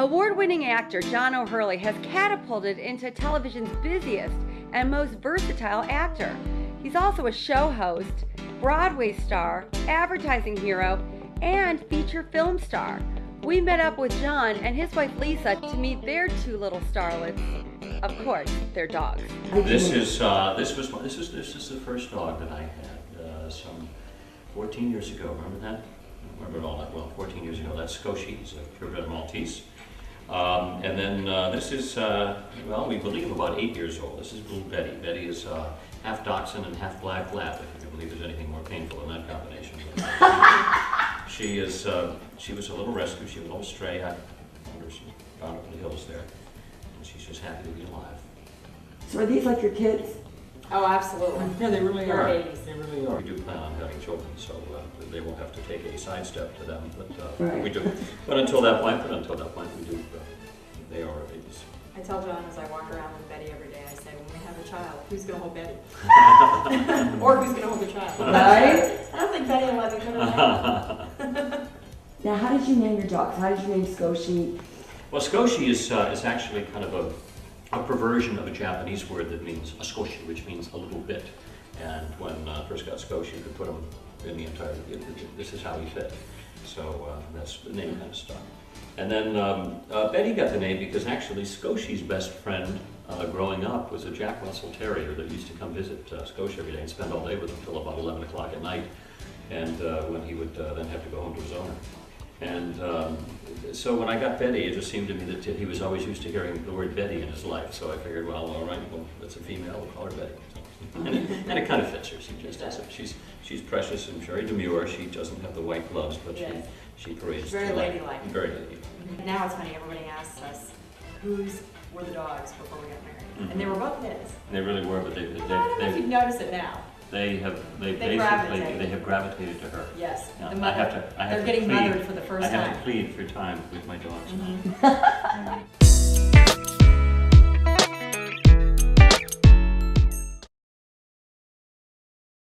Award-winning actor John O'Hurley has catapulted into television's busiest and most versatile actor. He's also a show host, Broadway star, advertising hero, and feature film star. We met up with John and his wife Lisa to meet their two little starlets. Of course, their dogs. This is the first dog that I had some 14 years ago. Remember that? I remember it all that well. 14 years ago. That's Scotia. He's a purebred Maltese. And then this is, well, we believe about 8 years old. This is little Betty. Betty is half Dachshund and half Black Lab. If you can believe there's anything more painful than that combination. She was a little rescue. She was a little stray. I found her down up in the hills there. And she's just happy to be alive. So are these like your kids? Oh, absolutely. Yeah, they really are. Babies. They really are. We do plan on having children, so they won't have to take any sidestep to them. But Right. we do. But until that point, we do. They are our babies. I tell John as I walk around with Betty every day, I say, when we have a child, who's going to hold Betty? Or who's going to hold the child? Right? I don't think Betty will let me put her down. Now, how did you name your dogs? How did you name Scotia? Well, Scotia is actually kind of a perversion of a Japanese word that means a skoshi, which means a little bit. And when I first got Scotia, you could put him in the entire, this is how he fit. So that's the name kind of stuck. And then Betty got the name because actually Scotia's best friend growing up was a Jack Russell Terrier that used to come visit Scotia every day and spend all day with him until about 11 o'clock at night. And when he would then have to go home to his owner. And so when I got Betty, it just seemed to me that he was always used to hearing the word Betty in his life. So I figured, well, all right, well, that's a female, we'll call her Betty. And it kind of fits her. She just has it. She's precious and very demure. She doesn't have the white gloves, but Yes. she parades. Very ladylike. Very ladylike. Now it's funny, everybody asks us, whose were the dogs before we got married? And they were both his. They really were, but I don't know if you've noticed it now. they have gravitated to her. Yes, Now, the mother. They're getting mothered for the first I have time. to plead for time with my dogs now.